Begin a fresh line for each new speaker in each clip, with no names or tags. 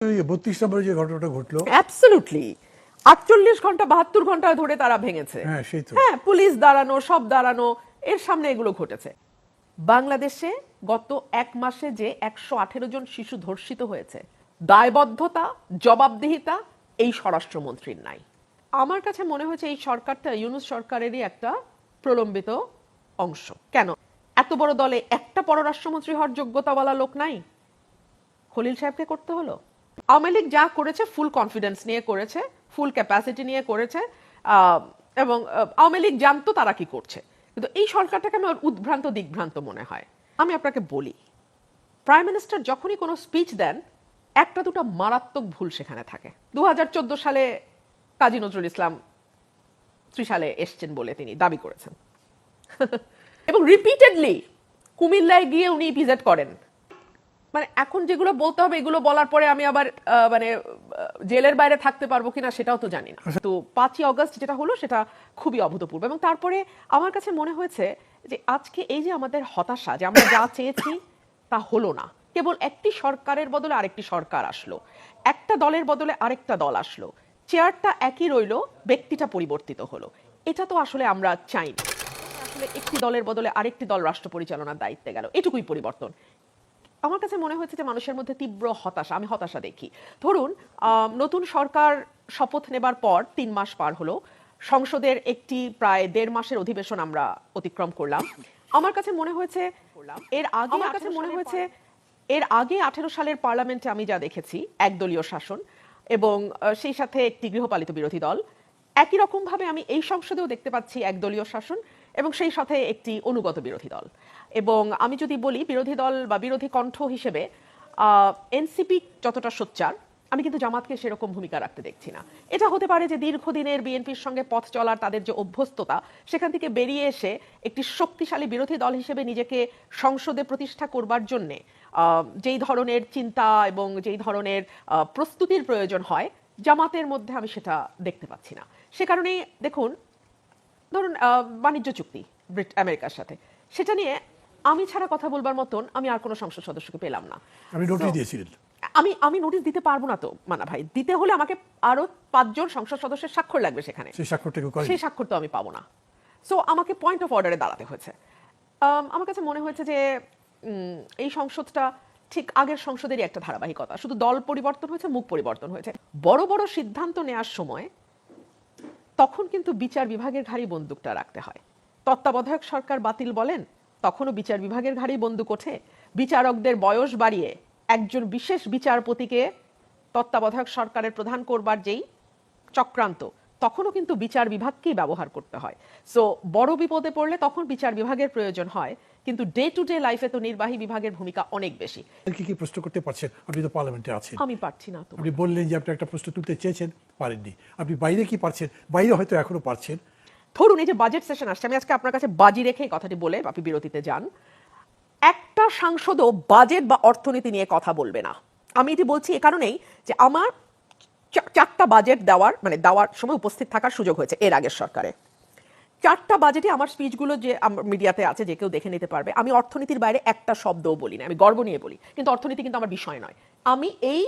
32 নম্বরে যে ঘটনাটা ঘটলো,
অ্যাবসলিউটলি 48 ঘন্টা 72 ঘন্টা ধরে তারা ভেঙেছে।
হ্যাঁ সেই তো।
হ্যাঁ, পুলিশ দাঁড়ানো, সব দাঁড়ানো, এর সামনে এগুলো ঘটেছে। বাংলাদেশে গত এক মাসে যে 118 জন শিশু ধর্ষিত হয়েছে, দায়বদ্ধতা, জবাবদিহিতা এই স্বরাষ্ট্রমন্ত্রীর নাই। আমার কাছে মনে হয়েছে এই সরকারটা ইউনূস সরকারেরই একটা প্রলম্বিত অংশ। কেন এত বড় দলে একটা পররাষ্ট্রমন্ত্রী হওয়ার যোগ্যতাওয়ালা লোক নাই? খলিল সাহেবকে করতে হলো। আওয়ামী লীগ যা করেছে ফুল কনফিডেন্স নিয়ে করেছে, ফুল ক্যাপাসিটি নিয়ে করেছে, এবং আওয়ামী লীগ জানতো তারা কি করছে। কিন্তু এই সরকারটাকে আমার উদ্ভ্রান্ত দিগ্ভ্রান্ত মনে হয়। আমি আপনাকে বলি, প্রাইম মিনিস্টার যখনই কোনো স্পিচ দেন, একটা দুটো মারাত্মক ভুল সেখানে থাকে। 2014 সালে কাজী নজরুল ইসলাম ত্রিশালে এসছেন বলে তিনি দাবি করেছেন এবং রিপিটেডলি কুমিল্লায় গিয়ে উনি ভিজিট করেন। মানে এখন যেগুলো বলতে হবে এগুলো বলার পরে আমি আবার জেলের বাইরে থাকতে পারবো কিনা সেটাও তো জানি না। তো 5ই অগস্ট যেটা হলো সেটা খুবই অভূতপূর্ব। এবং তারপরে আমার কাছে মনে হয়েছে যে আজকে এই যে আমাদের হতাশা, যে আমরা যা চেয়েছি তা হলো না, কেবল একটি সরকারের বদলে আরেকটি সরকার আসলো, একটা দলের বদলে আরেকটা দল আসলো, চেয়ারটা একই রইলো, ব্যক্তিটা পরিবর্তিত হলো। এটা তো আসলে আমরা চাইনি। আসলে একটি দলের বদলে আরেকটি দল রাষ্ট্র পরিচালনার দায়িত্বে গেল, এটুকুই পরিবর্তন। আমার কাছে মনে হয়েছে যে মানুষের মধ্যে তীব্র হতাশা, আমি হতাশা দেখি। ধরুন নতুন সরকার শপথ নেবার পর 3 মাস পার হলো, সংসদের একটি প্রায় 1.5 মাসের অধিবেশন আমরা অতিক্রম করলাম। আমার কাছে মনে হয়েছে এর আগে 18 সালের পার্লামেন্টে আমি যা দেখেছি, একদলীয় শাসন এবং সেই সাথে একটি গৃহপালিত বিরোধী দল, একই রকম ভাবে আমি এই সংসদেও দেখতে পাচ্ছি একদলীয় শাসন এবং সেই সাথে একটি অনুগত বিরোধী দল। এবং আমি যদি বলি বিরোধী দল বা বিরোধী কণ্ঠ হিসেবে এনসিপি যতটা সোচ্চার, আমি কিন্তু জামাতকে সেরকম ভূমিকা রাখতে দেখছি না। এটা হতে পারে যে দীর্ঘদিনের বিএনপির সঙ্গে পথ চলার তাদের যে অভ্যস্ততা, সেখান থেকে বেরিয়ে এসে একটি শক্তিশালী বিরোধী দল হিসেবে নিজেকে সংসদে প্রতিষ্ঠা করবার জন্যে যেই ধরনের চিন্তা এবং যেই ধরনের প্রস্তুতির প্রয়োজন হয়, জামাতের মধ্যে আমি সেটা দেখতে পাচ্ছি না। সে কারণেই দেখুন, ধরুন বাণিজ্য চুক্তি আমেরিকার সাথে, সেটা নিয়ে আমি ছাড়া কথা বলবার মতন আমি আর কোনো সংসদ সদস্যকে পেলাম না।
আমি নোটিশ দিয়েছিলেন।
আমি নোটিশ দিতে পারবো না তো মানা ভাই, দিতে হলে আমাকে আরো 5 জন সংসদ সদস্যের স্বাক্ষর লাগবে সেখানে, সেই স্বাক্ষর তো আমি পাবো না। সো আমাকে পয়েন্ট অফ অর্ডারে দাঁড়াতে হয়েছে। আমার কাছে মনে হয়েছে যে এই সংসদটা ঠিক আগের সংসদেরই একটা ধারাবাহিকতা, শুধু দল পরিবর্তন হয়েছে, মুখ পরিবর্তন হয়েছে। বড় বড় সিদ্ধান্ত নেওয়ার সময় তখন কিন্তু বিচার বিভাগের ঘাড়ি বন্দুকটা রাখতে হয়। তত্ত্বাবধায়ক সরকার বাতিল বলেন, তখনও বিচার বিভাগের ঘাড়ি বন্দুক ওঠে। বিচারকদের বয়স বাড়িয়ে একজন বিশেষ বিচারপতিকে তত্ত্বাবধায়ক সরকারের প্রধান করবার যেই চক্রান্ত, তখনও কিন্তু বিচার বিভাগকেই ব্যবহার করতে হয়। সো বড় বিপদে পড়লে তখন বিচার বিভাগের প্রয়োজন হয়, কিন্তু ডে টু ডে লাইফে তো নির্বাহী বিভাগের ভূমিকা অনেক বেশি।
কি প্রশ্ন করতে পারছেন? আপনি তো পার্লামেন্টে আছেন।
আমি পারছি না তো।
আপনি বললেন যে আপনি একটা প্রশ্ন তুলতে চেয়েছেন, পারেননি। আপনি বাইরে কি পারছেন? বাইরে হয়তো এখনো পারছেন।
ধরুন এই যে বাজেট সেশন আসছে, আমি আজকে আপনার কাছে বাজি রেখে কথাটি বলে আপনি বিরতিতে যান। একটা সাংসদও বাজেট বা অর্থনীতি নিয়ে কথা বলবে না। আমি এটি বলছি এ কারণেই যে আমার 4টা বাজেট দেওয়ার সময় উপস্থিত থাকার সুযোগ হয়েছে এর আগের সরকারে। 4টা বাজেটে আমার স্পিচগুলো যে মিডিয়াতে আছে, যে কেউ দেখে নিতে পারবে, আমি অর্থনীতির বাইরে একটা শব্দও বলি না। আমি গর্ব নিয়ে বলি, কিন্তু অর্থনীতি কিন্তু আমার বিষয় নয়। আমি এই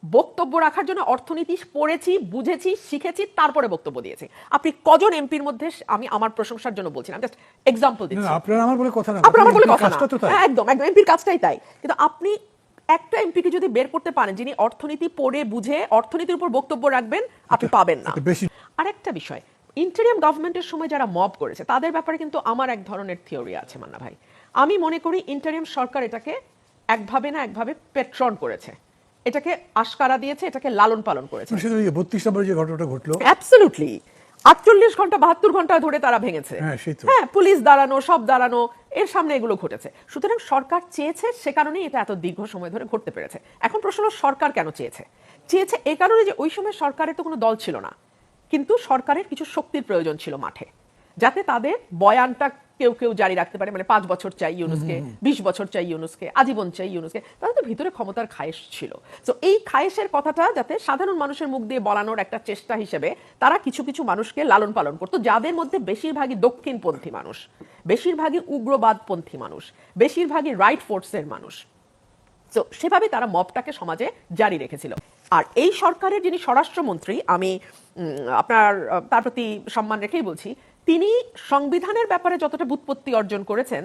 বক্তব্য রাখার জন্য অর্থনীতি পড়েছি, বুঝেছি, শিখেছি, তারপরে বক্তব্য দিয়েছি। আপনি কজন এমপির মধ্যে, আমি আমার প্রশংসার জন্য বলছি না, জাস্ট এক্সাম্পল দিচ্ছি।
আপনার আমার বলে কথা না,
আপনার আমার বলে কথা না, একদম একদম এমপির কাজটাই তাই। কিন্তু আপনি একটা এমপিকে যদি বের করতে পারেন যিনি অর্থনীতি পড়ে বুঝে অর্থনীতির উপর বক্তব্য রাখবেন, আপনি পাবেন না। আরেকটা বিষয়, ইন্টারিম গভর্নমেন্টের সময় যারা মব করেছে তাদের ব্যাপারে কিন্তু আমার এক ধরনের থিওরি আছে মান্না ভাই। আমি মনে করি ইন্টারিম সরকার এটাকে একভাবে না একভাবে পেট্রন করেছে, এটাকে আশকারা দিয়েছে, এটাকে লালন পালন করেছে।
32 নম্বরে যে ঘটনাটা ঘটলো,
অ্যাবসলিউটলি 48 ঘন্টা 72 ঘন্টা ধরে তারা ভেঙেছে। হ্যাঁ, পুলিশ দাঁড়ানো, সব দাঁড়ানো, এর সামনে এগুলো ঘটেছে। সুতরাং সরকার চেয়েছে, সে কারণেই এটা এত দীর্ঘ সময় ধরে ঘটতে পেরেছে। এখন প্রশ্ন হলো সরকার কেন চেয়েছে? চেয়েছে এই কারণে যে ওই সময় সরকারের তো কোনো দল ছিল না, কিন্তু সরকারের কিছু শক্তির প্রয়োজন ছিল মাঠে, যাতে তাদের বয়ানটা কেউ কেউ জারি রাখতে পারে। মানে 5 বছর চাই ইউনূসকে, 20 বছর চাই ইউনূসকে, আজীবন চাই ইউনূসকে। তাদের তো ভিতরে ক্ষমতার খায়েশ ছিল। তো এই খায়েশের কথাটা যাতে সাধারণ মানুষের মুখ দিয়ে বলানোর একটা চেষ্টা হিসেবে তারা কিছু কিছু মানুষকে লালন পালন করতো, যাদের মধ্যে বেশিরভাগই দক্ষিণপন্থী মানুষ, বেশিরভাগই উগ্রবাদপন্থী মানুষ, বেশিরভাগই রাইট ফোর্সের মানুষ। তো সেভাবে তারা মবটাকে সমাজে জারি রেখেছিল। আর এই সরকারের যিনি স্বরাষ্ট্রমন্ত্রী, আমি তার প্রতি সম্মান রেখেই বলছি, তিনি সংবিধানের ব্যাপারে যতটা ব্যুৎপত্তি অর্জন করেছেন,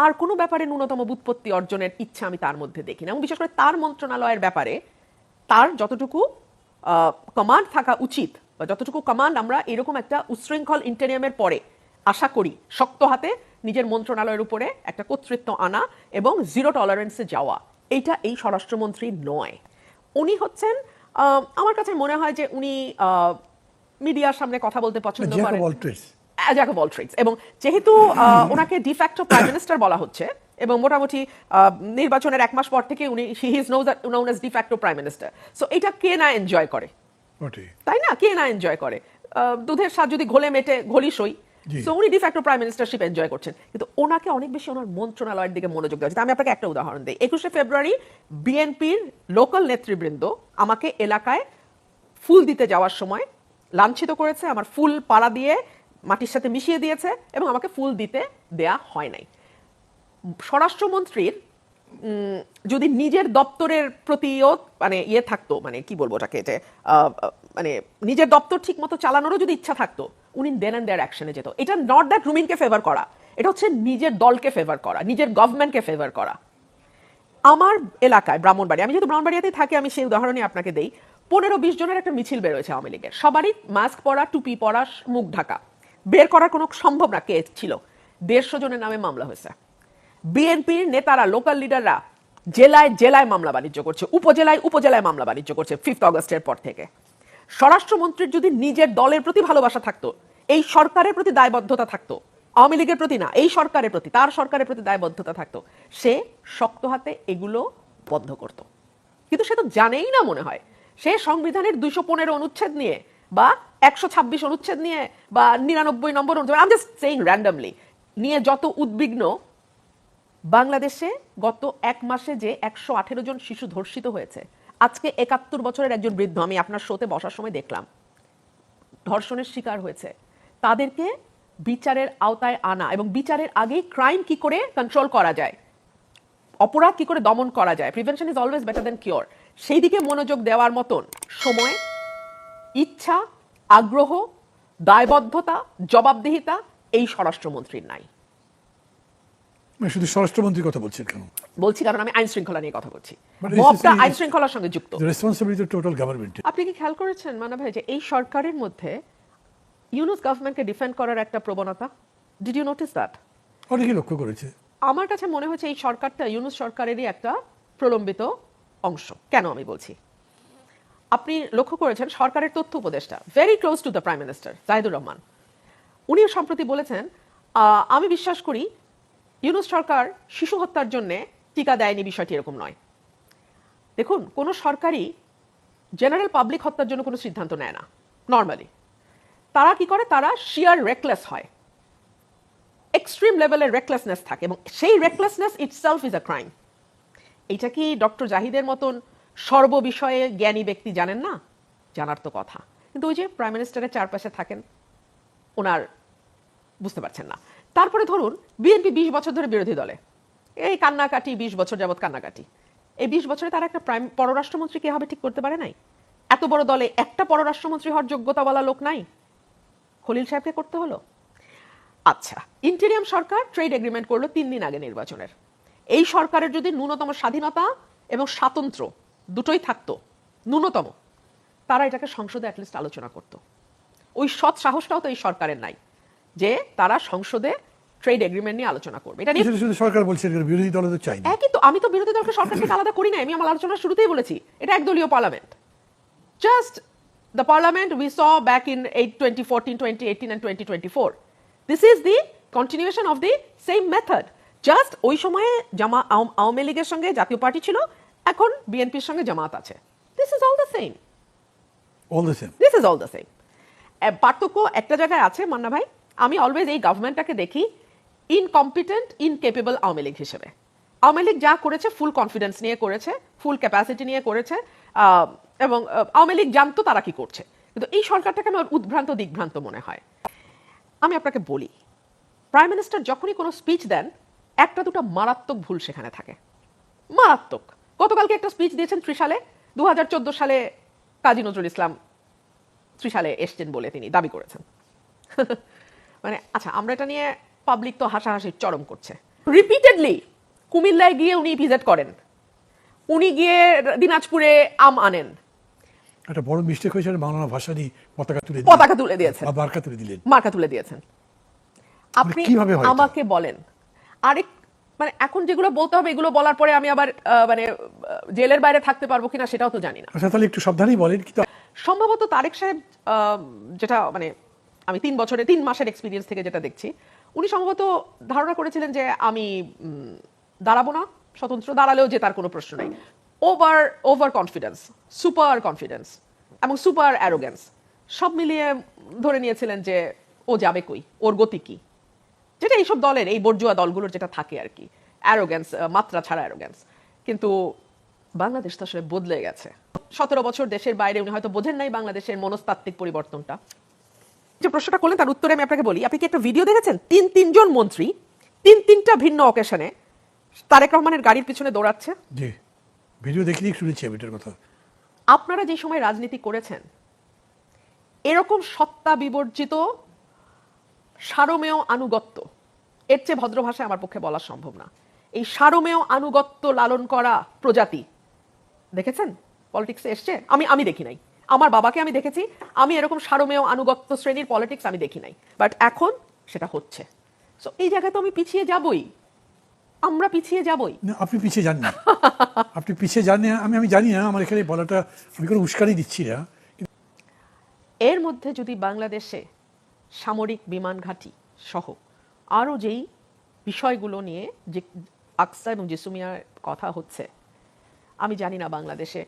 আর কোনো ব্যাপারে ন্যূনতম ব্যুৎপত্তি অর্জনের ইচ্ছা আমি তার মধ্যে দেখি না। এবং বিশেষ করে তার মন্ত্রণালয়ের ব্যাপারে তার যতটুকু কমান্ড থাকা উচিত, বা যতটুকু কমান্ড আমরা এরকম একটা উচ্ছৃঙ্খল ইন্টেরিয়ামের পরে আশা করি, শক্ত হাতে নিজের মন্ত্রণালয়ের উপরে একটা কর্তৃত্ব আনা এবং জিরো টলারেন্সে যাওয়া, এইটা এই স্বরাষ্ট্রমন্ত্রী নয়। উনি হচ্ছেন, আমার কাছে মনে হয় যে উনি মিডিয়ার সামনে কথা বলতে পছন্দ করেন, জ্যাক অফ অল ট্রেডস। এবং যেহেতু ওনাকে ডিফ্যাক্টো প্রাইম মিনিস্টার বলা হচ্ছে, এবং মোটামুটি নির্বাচনের 1 মাস পর থেকে উনি he is known as de facto prime minister. So এটা কে না এনজয় করে, তাই না? কে না এনজয় করে? দুধের স্বাদ যদি ঘোলে মেটে ঘোলি সই। সো উনি ডিফ্যাক্টো প্রাইম মিনিস্টারশিপ এনজয় করছেন, কিন্তু ওনাকে অনেক বেশি ওনার মন্ত্রণালয়ের দিকে মনোযোগ দেওয়া উচিত। আমি আপনাকে একটা উদাহরণ দিই। 21শে ফেব্রুয়ারি বিএনপির লোকাল নেতৃবৃন্দ আমাকে এলাকায় ফুল দিতে যাওয়ার সময় লাঞ্ছিত করেছে, আমার ফুল পাড়া দিয়ে মাটির সাথে মিশিয়ে দিয়েছে এবং আমাকে ফুল দিতে দেয়া হয় নাই। স্বরাষ্ট্রমন্ত্রীর যদি নিজের দপ্তরের প্রতিও মানে ইয়ে থাকতো, মানে কি বলবো ওটাকে, যে মানে নিজের দপ্তর ঠিক মতো চালানোরও যদি ইচ্ছা থাকতো, উনি দেন অ্যান্ড দেয়ার অ্যাকশনে যেত। এটা নট দ্যাট রুমিনকে ফেভার করা, এটা হচ্ছে নিজের দলকে ফেভার করা, নিজের গভর্নমেন্টকে ফেভার করা। আমার এলাকায় ব্রাহ্মণবাড়ি, আমি যেহেতু ব্রাহ্মণবাড়িয়াতেই থাকি, আমি সেই উদাহরণই আপনাকে দেই। 15-20 জনের একটা মিছিল বেরোয়েছে আওয়ামী লীগের, সবারই মাস্ক পরা, টুপি পরা, মুখ ঢাকা। বের করার কোনো সম্ভব না কে ছিল। 150 জনের নামে মামলা হয়েছে। বিএনপির নেতারা, লোকাল লিডাররা জেলায় জেলায় মামলা বাণিজ্য করছে, উপজেলায় উপজেলায় মামলা বাণিজ্য করছে 5 আগস্টের পর থেকে। স্বরাষ্ট্রমন্ত্রীর যদি নিজের দলের প্রতি ভালোবাসা থাকতো, এই সরকারের প্রতি দায়বদ্ধতা থাকতো, আওয়ামী লীগের প্রতি না, এই সরকারের প্রতি, তার সরকারের প্রতি দায়বদ্ধতা থাকতো, সে শক্ত হাতে এগুলো বন্ধ করত। কিন্তু সে তো জানেই না মনে হয়। সে সংবিধানের 215 অনুচ্ছেদ নিয়ে বা 126 অনুচ্ছেদ নিয়ে বা 99 নম্বর অনুচ্ছেদ, I am just saying randomly, নিয়ে যত উদ্বিগ্ন। বাংলাদেশে গত 1 মাসে যে 118 জন শিশু ধর্ষিত হয়েছে, আজকে 71 বছরের একজন বৃদ্ধ, আমি আপনার শোতে বসার সময় দেখলাম, ধর্ষণের শিকার হয়েছে। তাদেরকে বিচারের আওতায় আনা এবং বিচারের আগেই ক্রাইম কি করে কন্ট্রোল করা যায়, অপরাধ কি করে দমন করা যায়, prevention is always better than cure, সেই দিকে মনোযোগ দেওয়ার মতন সময়, ইচ্ছা, আগ্রহ, দায়বদ্ধতা, জবাবদিহিতা এই স্বরাষ্ট্রমন্ত্রীর নাই।
শুধু স্বরাষ্ট্রমন্ত্রীর কথা বলছেন কেন?
বলছি কারণ আমি আইন শৃঙ্খলা নিয়ে কথা বলছি, মবটা আইন শৃঙ্খলার সঙ্গে যুক্ত।
Responsibility total government.
আপনি কি খেয়াল করেছেন মানা ভাই যে এই সরকারের মধ্যে ইউনূস গভর্নমেন্টকে ডিফেন্ড করার একটা প্রবণতা? Did you notice that?
অনেকেই লক্ষ্য করেছে।
আমার কাছে মনে হচ্ছে এই সরকারটা ইউনূস সরকারেরই একটা প্রলম্বিত অংশ। কেন আমি বলছি? আপনি লক্ষ্য করেছেন সরকারের তথ্য উপদেষ্টা, very close to the prime minister Zahidur Rahman, উনি সম্প্রতি বলেছেন, আমি বিশ্বাস করি ইউনূস সরকার শিশু হত্যার জন্য টিকা দেয়নি, বিষয়টি এরকম নয়। দেখুন, কোনো সরকারই জেনারেল পাবলিক হত্যার জন্য কোনো সিদ্ধান্ত নেয় না নর্মালি। তারা কি করে? তারা শিয়ার রেকলেস হয়, এক্সট্রিম লেভেলের রেকলেসনেস থাকে, এবং সেই রেকলেসনেস ইটসেলফ ইজ আ ক্রাইম। এইটা কি ডক্টর জাহিদের মতন সর্ববিষয়ে জ্ঞানী ব্যক্তি জানেন না? জানার তো কথা, কিন্তু ওই যে প্রাইম মিনিস্টারের চারপাশে থাকেন, ওনার বুঝতে পারছেন না। তারপরে ধরুন বিএনপি 20 বছর ধরে বিরোধী দলে, এই কান্নাকাটি 20 বছর যাবৎ কান্নাকাটি, এই 20 বছরে তারা একটা পররাষ্ট্রমন্ত্রী কে হবে ঠিক করতে পারে নাই? এত বড় দলে একটা পররাষ্ট্রমন্ত্রী হওয়ার যোগ্যতাওয়ালা লোক নাই? খলিল সাহেবকে করতে হলো। আচ্ছা, ইন্টেরিয়াম সরকার ট্রেড এগ্রিমেন্ট করলো 3 দিন আগে নির্বাচনের। এই সরকারের যদি ন্যূনতম স্বাধীনতা এবং স্বাতন্ত্র্য দুটোই থাকতো, ন্যূনতম, তারা এটাকে সংসদে অ্যাটলিস্ট আলোচনা করত। ওই সৎ সাহসটাও তো এই সরকারের নাই যে তারা সংসদে ট্রেড এগ্রিমেন্ট নিয়ে আলোচনা করবে। এটা নিয়ে
শুধু সরকার বলছে, বিরোধী দল তো চাই না।
কিন্তু আমি তো বিরোধী দলকে সরকার থেকে আলাদা করি না, আমি আমার আলোচনার শুরুতেই বলেছি এটা একদলীয় parliament. Just the parliament we saw back in 2014, 2018 and 2024. This is the continuation of the same method. Just ওই সময়ে আওয়ামী লীগের সঙ্গে জাতীয় পার্টি ছিল, এখন বিএনপির সঙ্গে জামাত আছে। This is all the same.
All the same.
This is all the same. পার্থক্য একটা জায়গায় আছে মান্না ভাই, আমি অলওয়েজ এই গভর্নমেন্টটাকে দেখি ইনকম্পিটেন্ট, ইনকেপেবল আওয়ামী লীগ হিসেবে। আওয়ামী লীগ যা করেছে ফুল কনফিডেন্স নিয়ে করেছে, ফুল ক্যাপাসিটি নিয়ে করেছে, এবং আওয়ামী লীগ জানতো তারা কি করছে। কিন্তু এই সরকারটাকে আমার উদ্ভ্রান্ত দিগ্ভ্রান্ত মনে হয়। আমি আপনাকে বলি, প্রাইম মিনিস্টার যখনই কোনো স্পিচ দেন, একটা দুটো মারাত্মক ভুল সেখানে থাকে, মারাত্মক। গতকালকে একটা স্পিচ দিয়েছেন ত্রিশালে, 2014 সালে কাজী নজরুল ইসলাম ত্রিশালে এসছেন বলে তিনি দাবি করেছেন। মানে আচ্ছা, আমরা এটা নিয়ে পাবলিক তো হাসাহাসির চরম করছে। রিপিটেডলি কুমিল্লায় গিয়ে উনি ভিজিট করেন, উনি গিয়ে দিনাজপুরে আম আনেন।
একটা বড় মিস্টেক হয়েছে, বাংলা ভাষারই পতাকা তুলে
দিয়েছেন,
মার্কা তুলে দিলেন,
মার্কা তুলে দিয়েছেন। আপনি
কিভাবে হয়
আমাকে বলেন, আরেক মানে এখন যেগুলো বলতে হবে এগুলো বলার পরে আমি আবার মানে জেলের বাইরে থাকতে পারবো কিনা সেটাও তো জানি না।
আচ্ছা, তাহলে একটু সাবধানেই বলেন। কিন্তু
সম্ভবত তারেক সাহেব যেটা মানে আমি 3 মাসের এক্সপিরিয়েন্স থেকে যেটা দেখছি, উনি সম্ভবত ধারণা করেছিলেন যে আমি দাঁড়াবো না, স্বতন্ত্র দাঁড়ালেও জেতার কোনো প্রশ্ন নাই। ওভার কনফিডেন্স, সুপার কনফিডেন্স এবং সুপার অ্যারোগেন্স সব মিলিয়ে ধরে নিয়েছিলেন যে ও যাবে কই, ওর গতি কি, যেটা এইসব দলের, এই বর্জুয়া দলগুলোর যেটা থাকে আর কি, অ্যারোগেন্স, মাত্রা ছাড়া অ্যারোগেন্স। কিন্তু বাংলাদেশ তো আসলে বদলে গেছে। 17 বছর দেশের বাইরে, উনি হয়তো বোঝেন নাই বাংলাদেশের মনস্তাত্ত্বিক পরিবর্তনটা। যে প্রশ্নটা করলেন তার উত্তরে আমি আপনাকে বলি, আপনি কি একটা ভিডিও দেখেছেন? তিনজন মন্ত্রী 3টা ভিন্ন অকেশনে তারেক রহমানের গাড়ির পিছনে দৌড়াচ্ছে।
জি, ভিডিও দেখলেই শুনেছি এটার কথা।
আপনারা যে সময় রাজনীতি করেছেন, এরকম সত্তা বিবর্জিত সারমেয় আনুগত্য, এর চেয়ে ভদ্র ভাষায় আমার পক্ষে বলা সম্ভব না, এই সারমেয় আনুগত্য লালন করা প্রজাতি দেখেছেন পলিটিক্সে এসছে? আমি দেখি নাই। আমার বাবাকে আমি দেখেছি, আমি এরকম সারমেয় আনুগত্য শ্রেণীর পলিটিক্স আমি দেখি নাই, বাট এখন সেটা হচ্ছে। সো এই জায়গায় তো আমি পিছিয়ে যাবই, আমরা পিছিয়ে যাবই।
না, আপনি পিছিয়ে যান না, আপনি পিছিয়ে যান না। আমি জানি না, আমার এখানে বলাটা আমি কোনো উস্কানি দিচ্ছি না।
এর মধ্যে যদি বাংলাদেশে সামরিক বিমান ঘাঁটি সহ আরও যেই বিষয়গুলো নিয়ে যে আকসা এবং জেসুমিয়ার কথা হচ্ছে, আমি জানি না বাংলাদেশে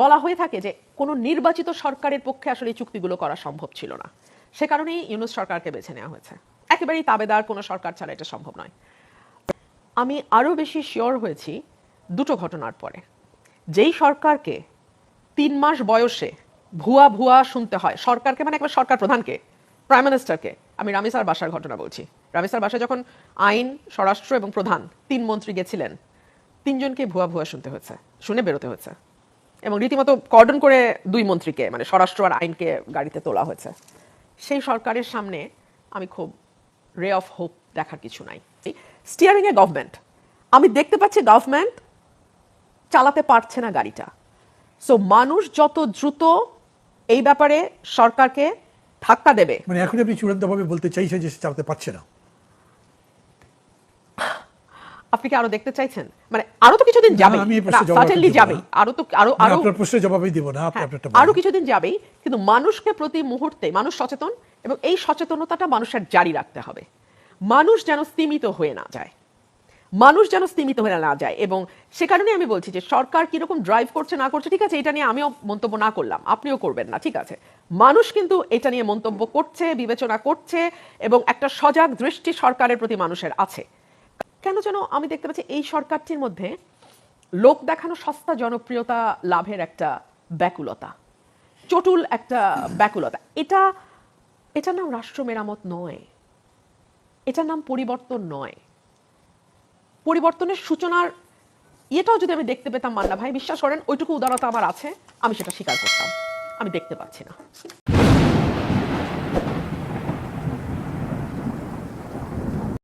বলা হয়ে থাকে যে কোনো নির্বাচিত সরকারের পক্ষে আসলে এই চুক্তিগুলো করা সম্ভব ছিল না, সে কারণেই ইউনূস সরকারকে বেছে নেওয়া হয়েছে। একেবারেই তাবেদার কোনো সরকার ছাড়া এটা সম্ভব নয়। আমি আরও বেশি শিওর হয়েছি 2টো ঘটনার পরে। যেই সরকারকে 3 মাস বয়সে ভুয়া শুনতে হয়, সরকারকে মানে একবার সরকার প্রধানকে, প্রাইম মিনিস্টারকে, আমি রামিসার বাসার ঘটনা বলছি। রামিসার বাসায় যখন আইন, স্বরাষ্ট্র এবং প্রধান 3 মন্ত্রী গেছিলেন, 3জনকে ভুয়া শুনতে হয়েছে, শুনে বেরোতে হয়েছে, এবং রীতিমতো কর্ডন করে 2 মন্ত্রীকে মানে স্বরাষ্ট্র আর আইনকে গাড়িতে তোলা হয়েছে। সেই সরকারের সামনে আমি খুব রে অফ হোপ দেখার কিছু নাই। স্টিয়ারিং এ গভর্নমেন্ট, আমি দেখতে পাচ্ছি গভর্নমেন্ট চালাতে পারছে না গাড়িটা। সো মানুষ যত দ্রুত এই ব্যাপারে সরকারকে ধাক্কা দেবে,
মানে এখন আপনি চূড়ান্তভাবে বলতে চাইছেন যে সে চালাতে পারছে না?
আপনি কি আরো দেখতে চাইছেন? মানে আরো তো কিছুদিন যাবে, সার্টেনলি যাবে, আরো তো আরো
আপনার প্রশ্নের জবাবই দিব না,
আরো কিছুদিন যাবেই। কিন্তু মানুষকে প্রতি মুহূর্তে মানুষ সচেতন, এবং এই সচেতনতাটা মানুষের জারি রাখতে হবে। মানুষ যেন স্তিমিত হয়ে না যায়, এবং সে কারণে আমি বলছি যে সরকার কিরকম ড্রাইভ করছে না করছে, ঠিক আছে, এটা নিয়ে আমিও মন্তব্য না করলাম, আপনিও করবেন না, ঠিক আছে। মানুষ কিন্তু এটা নিয়ে মন্তব্য করছে, বিবেচনা করছে, এবং একটা সজাগ দৃষ্টি সরকারের প্রতি মানুষের আছে। কেন যেন আমি দেখতে পাচ্ছি এই সরকারটির মধ্যে লোক দেখানো সস্তা জনপ্রিয়তা লাভের একটা ব্যাকুলতা, চটুল একটা ব্যাকুলতা। এটার নাম রাষ্ট্র মেরামত নয়, এটার নাম পরিবর্তন নয়। পরিবর্তনের সূচনার এটাও যদি আমি দেখতে পেতাম মান্না ভাই, বিশ্বাস করেন ওইটুকু উদারতা আমার আছে, আমি সেটা স্বীকার করতাম। আমি দেখতে পাচ্ছি না।